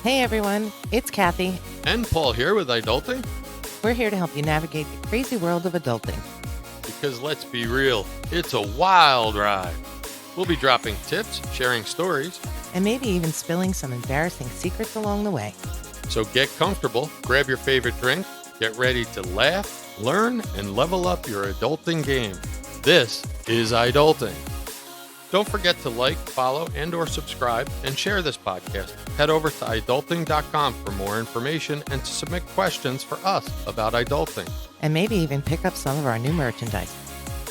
Hey everyone, it's Kathy. And Paul here with Adulting. We're here to help you navigate the crazy world of adulting. Because let's be real, it's a wild ride. We'll be dropping tips, sharing stories, And maybe even spilling some embarrassing secrets along the way. so get comfortable, grab your favorite drink, get ready to laugh, learn, and level up your adulting game. This is Adulting. Don't forget to like, follow, and or subscribe, and share this podcast. Head over to adulting.com for more information and to submit questions for us about adulting. And maybe even pick up some of our new merchandise.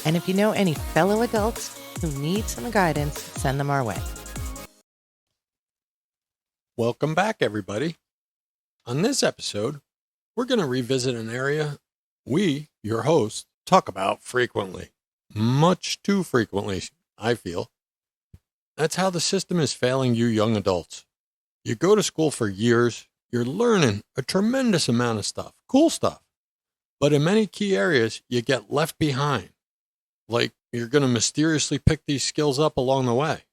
And if you know any fellow adults who need some guidance, send them our way. Welcome back, everybody. On this episode, we're going to revisit an area we, your hosts, talk about frequently. Much too frequently, I feel. That's how the system is failing you young adults. You go to school for years, you're learning a tremendous amount of stuff, cool stuff. But in many key areas, you get left behind. Like you're going to mysteriously pick these skills up along the way.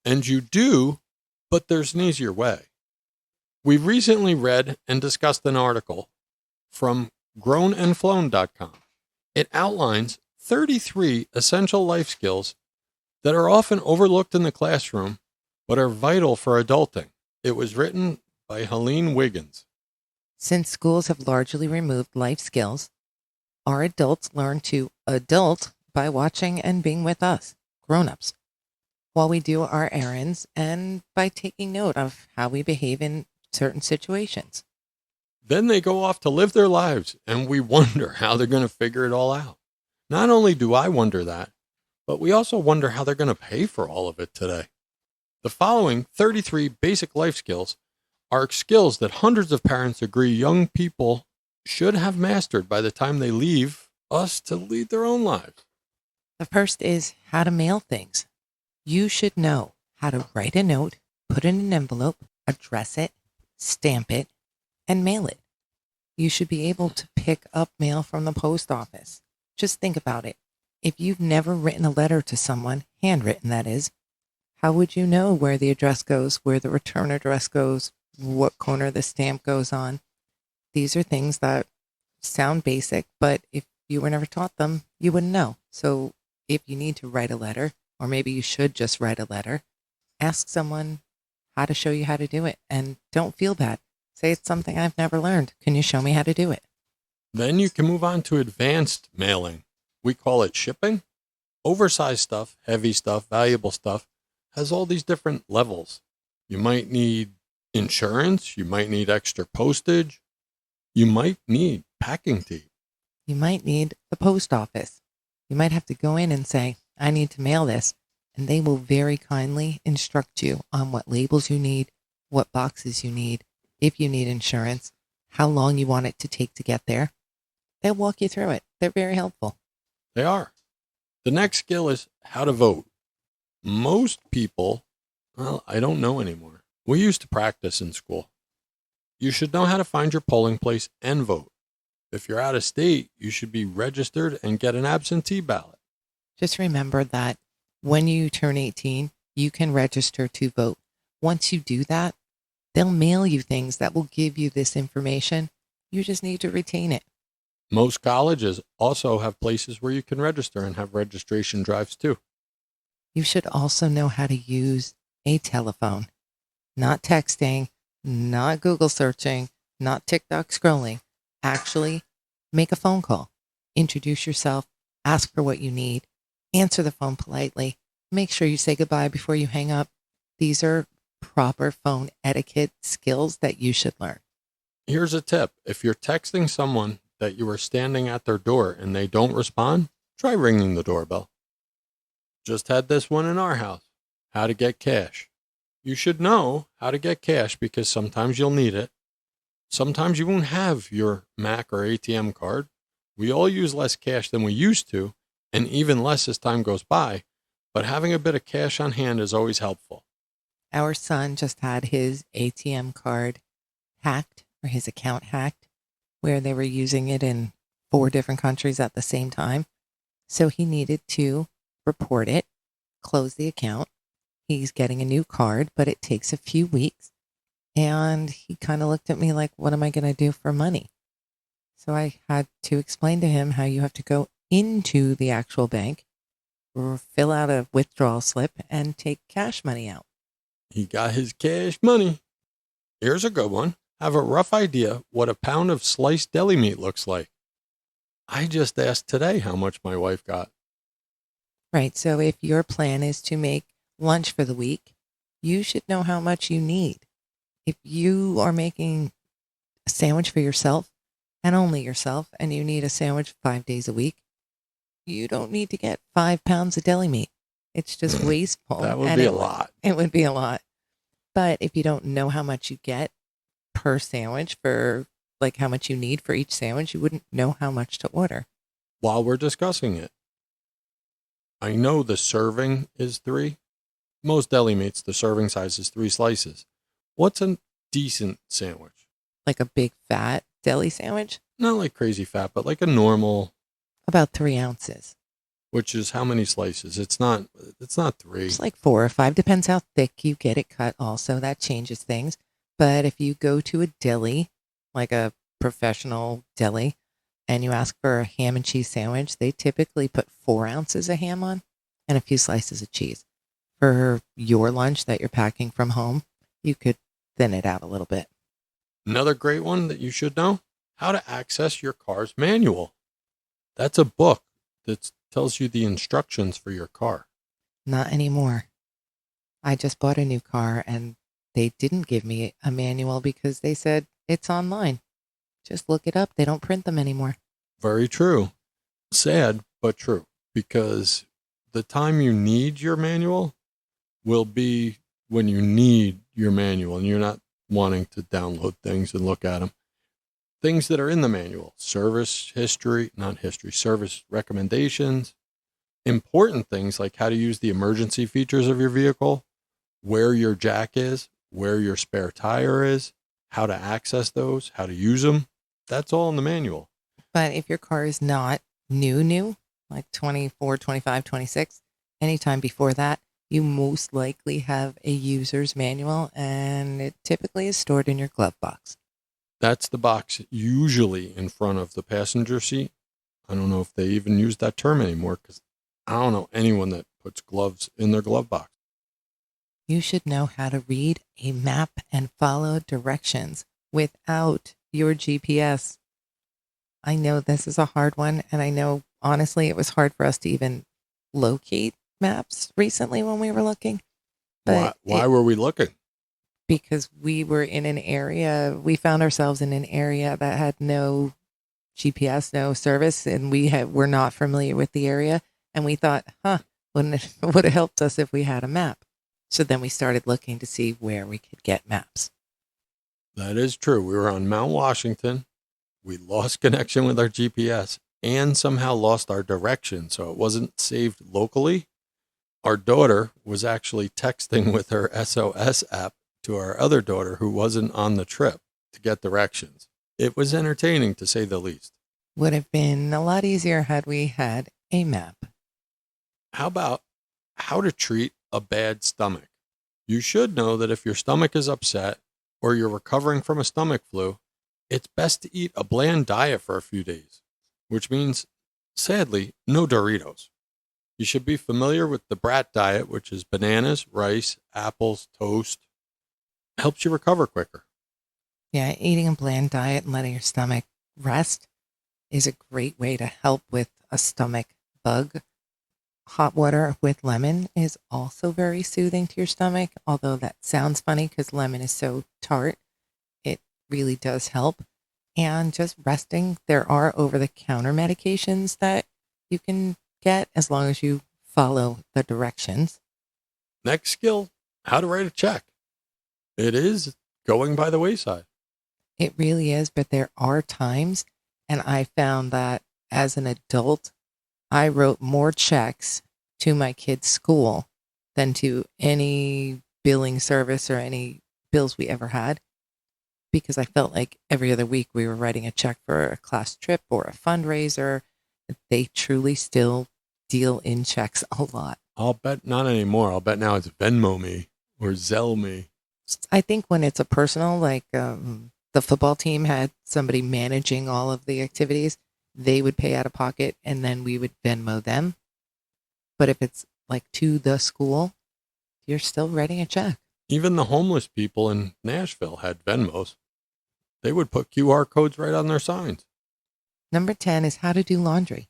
And you do, but there's an easier way. We've recently read and discussed an article from grownandflown.com. It outlines 33 essential life skills that are often overlooked in the classroom, but are vital for adulting. It was written by Helene Wiggins. Since schools have largely removed life skills, our adults learn to adult by watching and being with us, grown-ups, while we do our errands and by taking note of how we behave in certain situations. Then they go off to live their lives, and we wonder how they're going to figure it all out. Not only do I wonder that, but we also wonder how they're going to pay for all of it today. The following 33 basic life skills are skills that hundreds of parents agree young people should have mastered by the time they leave us to lead their own lives. The first is how to mail things. You should know how to write a note, put it in an envelope, address it, stamp it, and mail it. You should be able to pick up mail from the post office. Just think about it. If you've never written a letter to someone, handwritten that is, how would you know where the address goes, where the return address goes, what corner the stamp goes on? These are things that sound basic, but if you were never taught them, you wouldn't know. So if you need to write a letter, or maybe you should just write a letter, ask someone how to show you how to do it. And don't feel bad. Say it's something I've never learned. Can you show me how to do it? Then you can move on to advanced mailing. We call it shipping. Oversized stuff, heavy stuff, valuable stuff has all these different levels. You might need insurance. You might need extra postage. You might need packing tape. You might need the post office. You might have to go in and say, I need to mail this. And they will very kindly instruct you on what labels you need, what boxes you need, if you need insurance, how long you want it to take to get there. They'll walk you through it. They're very helpful. They are. The next skill is how to vote. Most people, well, I don't know anymore. We used to practice in school. You should know how to find your polling place and vote. If you're out of state, you should be registered and get an absentee ballot. Just remember that when you turn 18, you can register to vote. Once you do that, they'll mail you things that will give you this information. You just need to retain it. Most colleges also have places where you can register and have registration drives too. You should also know how to use a telephone. Not texting, not Google searching, not TikTok scrolling. Actually, make a phone call. Introduce yourself. Ask for what you need. Answer the phone politely. Make sure you say goodbye before you hang up. These are proper phone etiquette skills that you should learn. Here's a tip. If you're texting someone that you are standing at their door and they don't respond, try ringing the doorbell. Just had this one in our house. How to get cash. You should know how to get cash because sometimes you'll need it. Sometimes you won't have your Mac or ATM card. We all use less cash than we used to, and even less as time goes by, but having a bit of cash on hand is always helpful. Our son just had his ATM card hacked, or his account hacked, where they were using it in 4 different countries at the same time. So he needed to report it, close the account. He's getting a new card, but it takes a few weeks. And he kind of looked at me like, what am I going to do for money? So I had to explain to him how you have to go into the actual bank or fill out a withdrawal slip and take cash money out. He got his cash money. Here's a good one. Have a rough idea what a pound of sliced deli meat looks like. I just asked today how much my wife got. Right. So if your plan is to make lunch for the week, you should know how much you need. If you are making a sandwich for yourself and only yourself, and you need a sandwich 5 days a week, you don't need to get 5 pounds of deli meat. It's just wasteful. That would and be a lot. It would be a lot. But if you don't know how much you get per sandwich for like how much you need for each sandwich, you wouldn't know how much to order. While we're discussing it, I know the serving is 3. Most deli meats, the serving size is 3 slices. What's a decent sandwich? Like a big fat deli sandwich? Not like crazy fat, but like a normal. About 3 ounces. Which is how many slices? It's not 3. It's like 4 or 5. Depends how thick you get it cut also. That changes things. But if you go to a deli, like a professional deli, and you ask for a ham and cheese sandwich, they typically put 4 ounces of ham on and a few slices of cheese. For your lunch that you're packing from home, you could thin it out a little bit. Another great one that you should know, how to access your car's manual. That's a book that tells you the instructions for your car. Not anymore. I just bought a new car and they didn't give me a manual because they said it's online. Just look it up. They don't print them anymore. Very true. Sad, but true. Because the time you need your manual will be when you need your manual and you're not wanting to download things and look at them. Things that are in the manual, service recommendations, important things like how to use the emergency features of your vehicle, where your jack is, where your spare tire is, how to access those, how to use them. That's all in the manual. But if your car is not new, like 24, 25, 26, anytime before that, you most likely have a user's manual and it typically is stored in your glove box. That's the box usually in front of the passenger seat. I don't know if they even use that term anymore because I don't know anyone that puts gloves in their glove box. You should know how to read a map and follow directions without your GPS. I know this is a hard one, and I know, honestly, it was hard for us to even locate maps recently when we were looking. But why were we looking? Because we were in an area, we found ourselves in an area that had no GPS, no service, and we're not familiar with the area. And we thought, wouldn't it would have helped us if we had a map? So then we started looking to see where we could get maps. That is true. We were on Mount Washington. We lost connection with our GPS and somehow lost our direction. So it wasn't saved locally. Our daughter was actually texting with her SOS app to our other daughter who wasn't on the trip to get directions. It was entertaining to say the least. Would have been a lot easier had we had a map. How about how to treat a bad stomach? You should know that if your stomach is upset or you're recovering from a stomach flu, it's best to eat a bland diet for a few days, which means, sadly, no Doritos. You should be familiar with the brat diet, which is bananas, rice, apples, toast. Helps you recover quicker. Yeah, eating a bland diet and letting your stomach rest is a great way to help with a stomach bug. Hot water with lemon is also very soothing to your stomach, although that sounds funny because lemon is so tart. It really does help. And just resting, there are over-the-counter medications that you can get as long as you follow the directions. Next skill, how to write a check. It is going by the wayside. It really is, but there are times, and I found that as an adult, I wrote more checks to my kids' school than to any billing service or any bills we ever had, because I felt like every other week we were writing a check for a class trip or a fundraiser. They truly still deal in checks a lot. I'll bet not anymore. I'll bet now it's Venmo me or Zelle me. I think when it's a personal, like the football team had somebody managing all of the activities, they would pay out of pocket and then we would Venmo them. But if it's like to the school, you're still writing a check. Even the homeless people in Nashville had Venmos. They would put QR codes right on their signs. Number 10 is how to do laundry.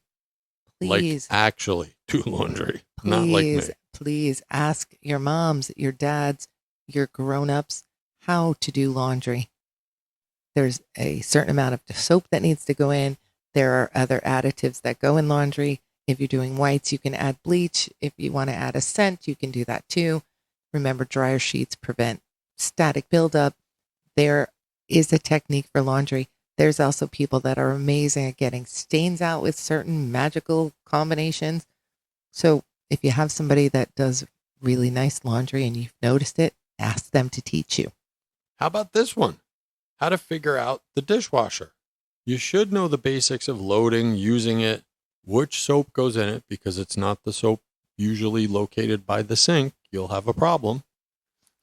Please, Like actually do laundry, not like me. please ask your moms, your dads, your grown-ups how to do laundry. There's a certain amount of soap that needs to go in. There are other additives that go in laundry. If you're doing whites, you can add bleach. If you want to add a scent, you can do that too. Remember, dryer sheets prevent static buildup. There is a technique for laundry. There's also people that are amazing at getting stains out with certain magical combinations. So if you have somebody that does really nice laundry and you've noticed it, ask them to teach you. How about this one? How to figure out the dishwasher. You should know the basics of loading, using it, which soap goes in it, because it's not the soap usually located by the sink. You'll have a problem.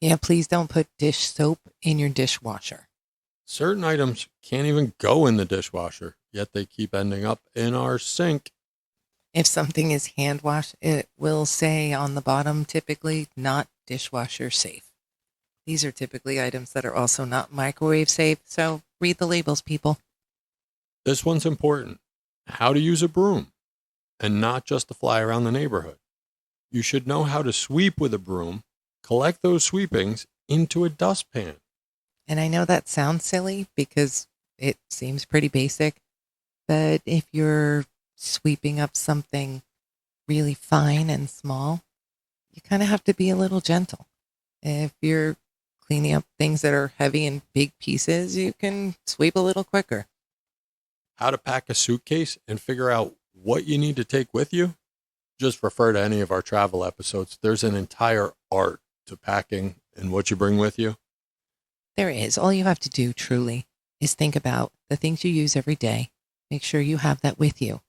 Yeah, please don't put dish soap in your dishwasher. Certain items can't even go in the dishwasher, yet they keep ending up in our sink. If something is hand washed, it will say on the bottom, typically not dishwasher safe. These are typically items that are also not microwave safe, so read the labels, people. This one's important. How to use a broom, and not just to fly around the neighborhood. You should know how to sweep with a broom, collect those sweepings into a dustpan. And I know that sounds silly because it seems pretty basic, but if you're sweeping up something really fine and small, you kind of have to be a little gentle. If you're cleaning up things that are heavy and big pieces, you can sweep a little quicker. How to pack a suitcase and figure out what you need to take with you? Just refer to any of our travel episodes. There's an entire art to packing and what you bring with you. There is. All you have to do truly is think about the things you use every day. Make sure you have that with you.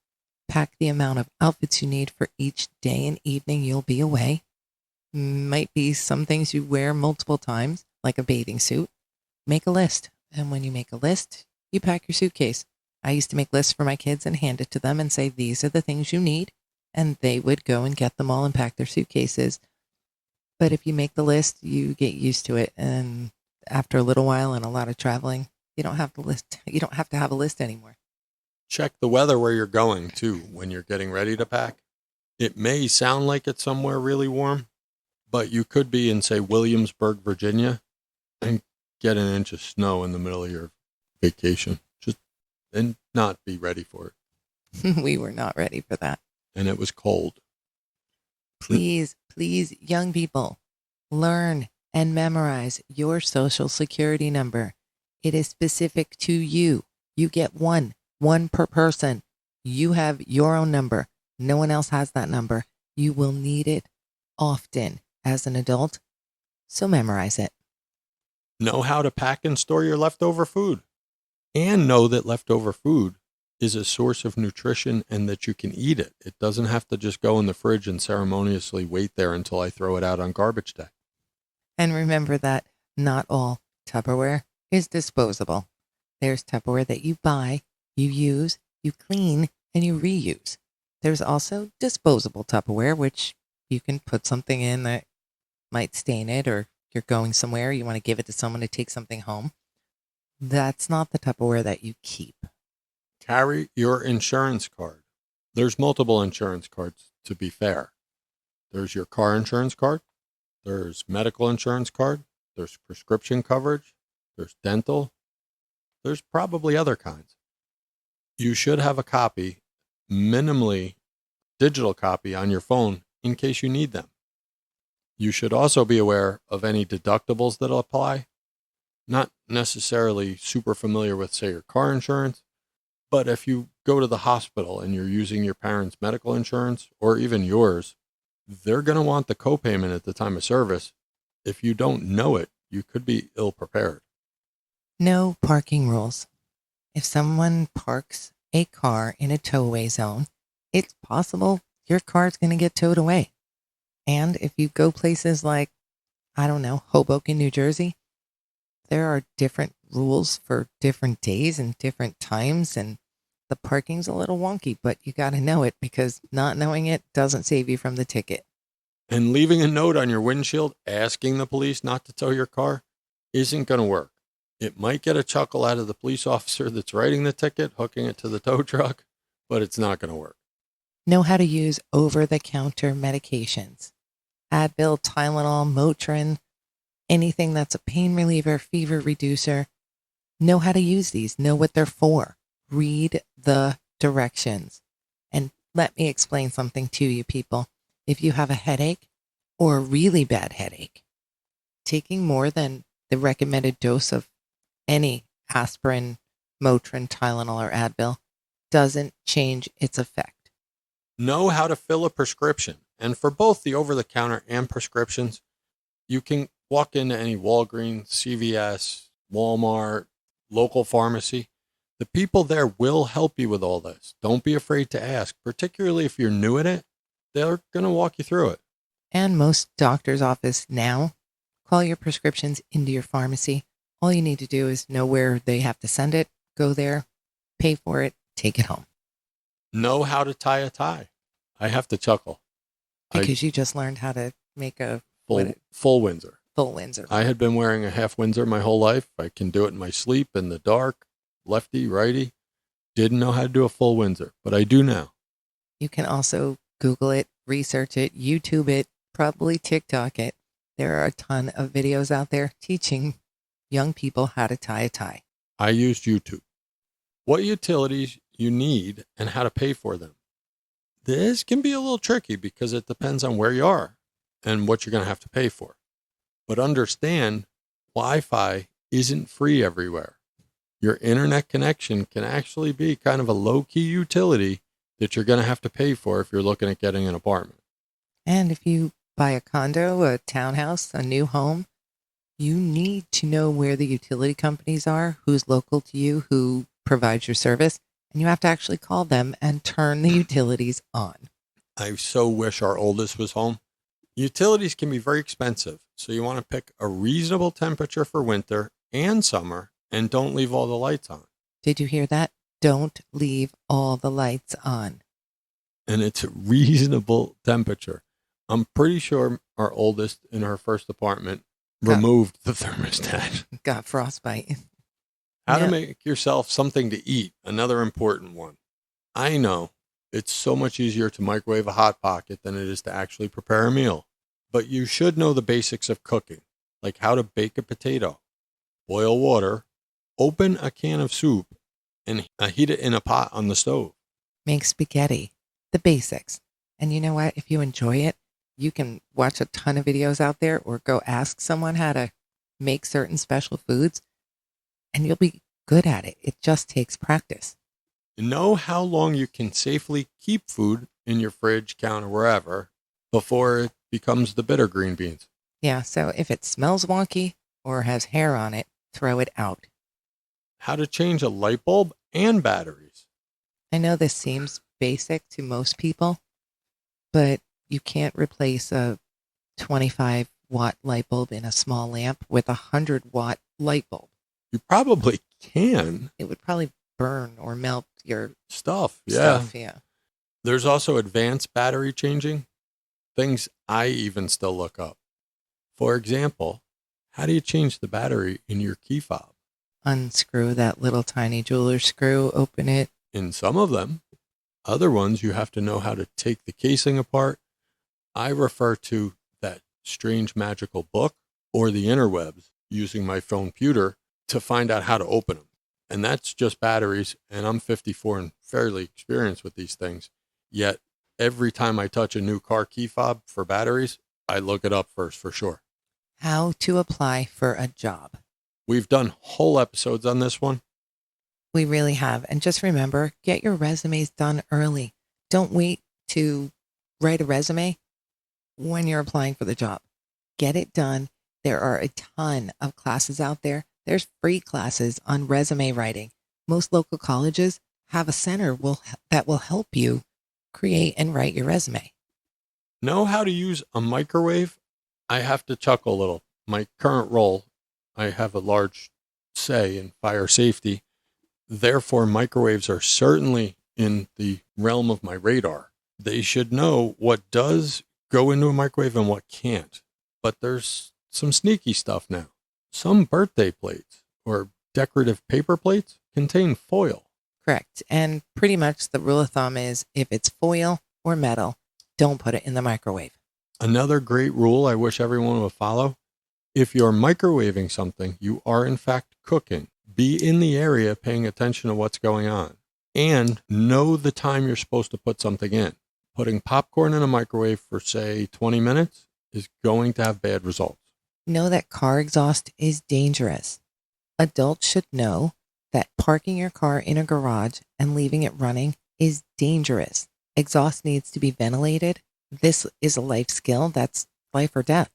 Pack the amount of outfits you need for each day and evening you'll be away. Might be some things you wear multiple times, like a bathing suit. Make a list. And when you make a list, you pack your suitcase. I used to make lists for my kids and hand it to them and say, these are the things you need. And they would go and get them all and pack their suitcases. But if you make the list, you get used to it. And after a little while and a lot of traveling, you don't have to list. You don't have to have a list anymore. Check the weather where you're going too when you're getting ready to pack. It may sound like it's somewhere really warm, but you could be in, say, Williamsburg, Virginia, and get an inch of snow in the middle of your vacation. Just and not be ready for it. We were not ready for that. And it was cold. Please, young people, learn and memorize your social security number. It is specific to you. You get one per person. You have your own number. No one else has that number. You will need it often as an adult, so memorize it. Know how to pack and store your leftover food. And know that leftover food is a source of nutrition and that you can eat it. It doesn't have to just go in the fridge and ceremoniously wait there until I throw it out on garbage day. And remember that not all Tupperware is disposable. There's Tupperware that you buy, you use, you clean, and you reuse. There's also disposable Tupperware, which you can put something in that might stain it, or you're going somewhere, you want to give it to someone to take something home. That's not the Tupperware that you keep. Carry your insurance card. There's multiple insurance cards, to be fair. There's your car insurance card. There's medical insurance card. There's prescription coverage. There's dental. There's probably other kinds. You should have a copy, minimally digital copy on your phone in case you need them. You should also be aware of any deductibles that apply. Not necessarily super familiar with, say, your car insurance, but if you go to the hospital and you're using your parents' medical insurance or even yours, they're going to want the copayment at the time of service. If you don't know it, you could be ill prepared. No parking rules. If someone parks a car in a tow-away zone, it's possible your car's going to get towed away. And if you go places like I don't know, Hoboken, New Jersey, there are different rules for different days and different times, and the parking's a little wonky, but you got to know it because not knowing it doesn't save you from the ticket. And leaving a note on your windshield asking the police not to tow your car isn't going to work. It might get a chuckle out of the police officer that's writing the ticket, hooking it to the tow truck, but it's not going to work. Know how to use over-the-counter medications. Advil, Tylenol, Motrin, anything that's a pain reliever, fever reducer. Know how to use these. Know what they're for. Read the directions. And let me explain something to you people. If you have a headache or a really bad headache, taking more than the recommended dose of any aspirin, Motrin, Tylenol, or Advil doesn't change its effect. Know how to fill a prescription. And for both the over-the-counter and prescriptions, you can walk into any Walgreens, CVS, Walmart, local pharmacy. The people there will help you with all this. Don't be afraid to ask, particularly if you're new at it. They're going to walk you through it. And most doctor's office now call your prescriptions into your pharmacy. All you need to do is know where they have to send it, go there, pay for it, take it home. Know how to tie a tie. I have to chuckle. Because you just learned how to make a full Windsor. Full Windsor. I had been wearing a half Windsor my whole life. I can do it in my sleep, in the dark, lefty, righty. Didn't know how to do a full Windsor, but I do now. You can also Google it, research it, YouTube it, probably TikTok it. There are a ton of videos out there teaching young people how to tie a tie. I used YouTube. What utilities you need and how to pay for them. This can be a little tricky because it depends on where you are and what you're going to have to pay for. But understand, Wi-Fi isn't free everywhere. Your internet connection can actually be kind of a low-key utility that you're going to have to pay for if you're looking at getting an apartment. And if you buy a condo, a townhouse, a new home, you need to know where the utility companies are, who's local to you, who provides your service, and you have to actually call them and turn the utilities on. I so wish our oldest was home. Utilities can be very expensive, so you want to pick a reasonable temperature for winter and summer, and don't leave all the lights on. Did you hear that? Don't leave all the lights on. And it's a reasonable temperature. I'm pretty sure our oldest in her first apartment removed the thermostat. Got frostbite. How to make yourself something to eat, another important one. I know it's so much easier to microwave a Hot Pocket than it is to actually prepare a meal. But you should know the basics of cooking, like how to bake a potato, boil water, open a can of soup, and heat it in a pot on the stove. Make spaghetti, the basics. And you know what? If you enjoy it, you can watch a ton of videos out there or go ask someone how to make certain special foods, and you'll be good at it. It just takes practice. Know how long you can safely keep food in your fridge, counter, wherever, before it becomes the bitter green beans. Yeah, so if it smells wonky or has hair on it, throw it out. How to change a light bulb and batteries. I know this seems basic to most people, but you can't replace a 25-watt light bulb in a small lamp with a 100-watt light bulb. You probably can. It would probably burn or melt your stuff. Yeah. Yeah. There's also advanced battery changing, things I even still look up. For example, how do you change the battery in your key fob? Unscrew that little tiny jeweler's screw, open it. In some of them. Other ones, you have to know how to take the casing apart. I refer to that strange magical book or the interwebs using my phone computer to find out how to open them. And that's just batteries. And I'm 54 and fairly experienced with these things. Yet every time I touch a new car key fob for batteries, I look it up first for sure. How to apply for a job. We've done whole episodes on this one. We really have. And just remember, get your resumes done early. Don't wait to write a resume when you're applying for the job. Get it done. There are a ton of classes out there. There's free classes on resume writing. Most local colleges have a center that will help you create and write your resume. Know how to use a microwave? I have to chuckle a little my current role, I have a large say in fire safety. Therefore, microwaves are certainly in the realm of my radar. They should know what does go into a microwave and what can't. But there's some sneaky stuff now. Some birthday plates or decorative paper plates contain foil. Correct. And pretty much the rule of thumb is if it's foil or metal, don't put it in the microwave. Another great rule I wish everyone would follow: if you're microwaving something, you are in fact cooking. Be in the area paying attention to what's going on and know the time you're supposed to put something in. Putting popcorn in a microwave for, say, 20 minutes is going to have bad results. Know that car exhaust is dangerous. Adults should know that parking your car in a garage and leaving it running is dangerous. Exhaust needs to be ventilated. This is a life skill that's life or death.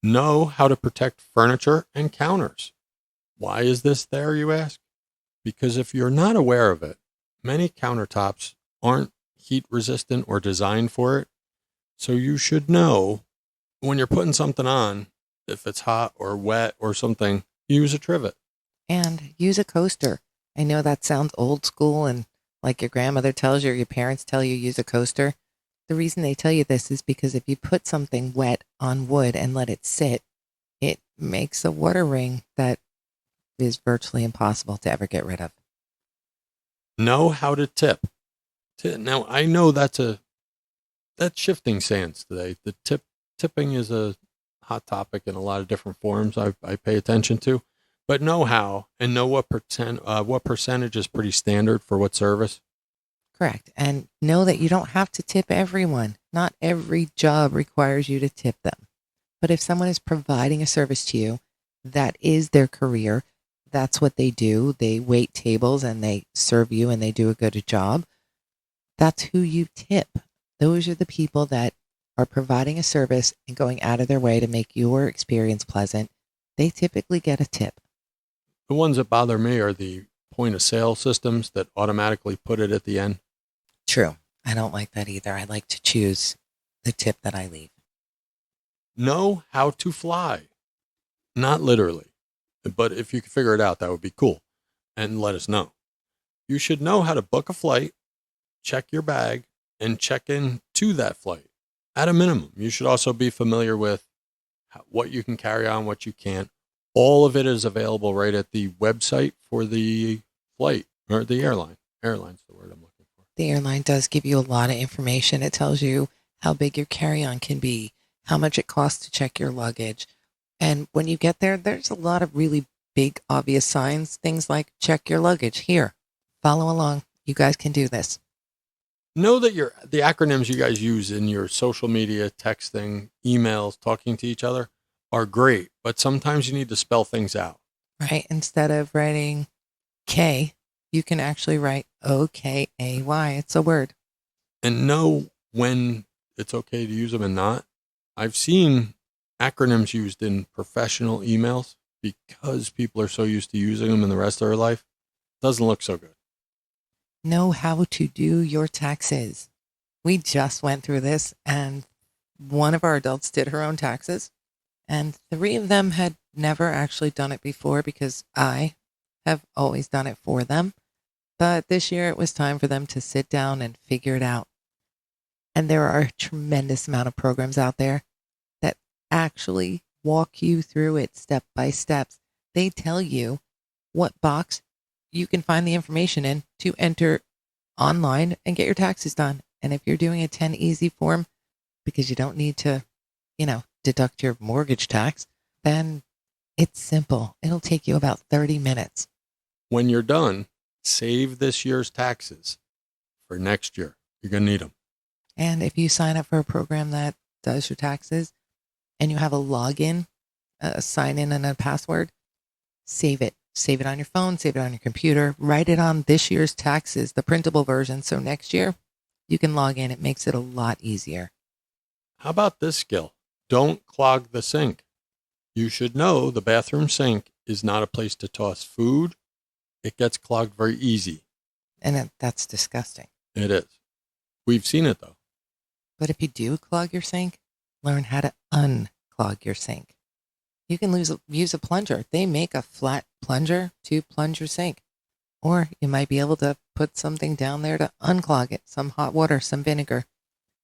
Know how to protect furniture and counters. Why is this there, you ask? Because if you're not aware of it, many countertops aren't heat resistant or designed for it. So you should know when you're putting something on, if it's hot or wet or something, use a trivet. And use a coaster. I know that sounds old school and like your grandmother tells you or your parents tell you use a coaster. The reason they tell you this is because if you put something wet on wood and let it sit, it makes a water ring that is virtually impossible to ever get rid of. Know how to tip. Now, I know that's shifting sands today. The tipping is a hot topic in a lot of different forms I pay attention to. But know how and know what percentage is pretty standard for what service. Correct. And know that you don't have to tip everyone. Not every job requires you to tip them. But if someone is providing a service to you, that is their career. That's what they do. They wait tables and they serve you and they do a good job. That's who you tip. Those are the people that are providing a service and going out of their way to make your experience pleasant. They typically get a tip. The ones that bother me are the point of sale systems that automatically put it at the end. True. I don't like that either. I like to choose the tip that I leave. Know how to fly. Not literally, but if you could figure it out, that would be cool. And let us know. You should know how to book a flight, check your bag, and check in to that flight. At a minimum, you should also be familiar with what you can carry on, what you can't. All of it is available right at the website for the flight or the airline. Airline's the word I'm looking for. The airline does give you a lot of information. It tells you how big your carry-on can be, how much it costs to check your luggage. And when you get there, there's a lot of really big, obvious signs, things like check your luggage here. Follow along. You guys can do this. Know that the acronyms you guys use in your social media, texting, emails, talking to each other are great, but sometimes you need to spell things out. Right? Instead of writing K, you can actually write O-K-A-Y. It's a word. And know when it's okay to use them and not. I've seen acronyms used in professional emails because people are so used to using them in the rest of their life. Doesn't look so good. Know how to do your taxes. We just went through this, and one of our adults did her own taxes, and 3 of them had never actually done it before because I have always done it for them. But this year it was time for them to sit down and figure it out. And there are a tremendous amount of programs out there that actually walk you through it step by step. They tell you what box you can find the information in to enter online and get your taxes done. And if you're doing a 10 easy form because you don't need to, deduct your mortgage tax, then it's simple. It'll take you about 30 minutes. When you're done, save this year's taxes for next year. You're going to need them. And if you sign up for a program that does your taxes and you have a login, a sign in and a password, save it. Save it on your phone, save it on your computer, write it on this year's taxes, the printable version. So next year you can log in. It makes it a lot easier. How about this skill? Don't clog the sink. You should know the bathroom sink is not a place to toss food. It gets clogged very easy. And that's disgusting. It is. We've seen it though. But if you do clog your sink, learn how to unclog your sink. You can use a plunger. They make a flat plunger to plunge your sink. Or you might be able to put something down there to unclog it, some hot water, some vinegar.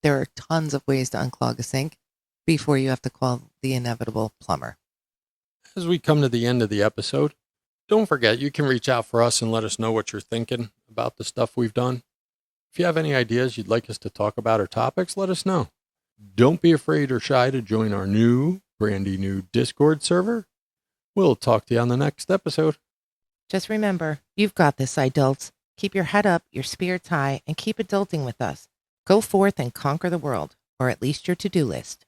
There are tons of ways to unclog a sink before you have to call the inevitable plumber. As we come to the end of the episode, don't forget you can reach out for us and let us know what you're thinking about the stuff we've done. If you have any ideas you'd like us to talk about or topics, let us know. Don't be afraid or shy to join our brandy new Discord server. We'll talk to you on the next episode. Just remember, you've got this, adults. Keep your head up, your spirits high, and keep adulting with us. Go forth and conquer the world, or at least your to-do list.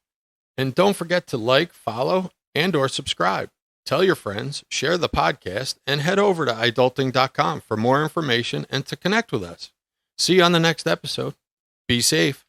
And don't forget to like, follow, and or subscribe. Tell your friends, share the podcast, and head over to idulting.com for more information and to connect with us. See you on the next episode. Be safe.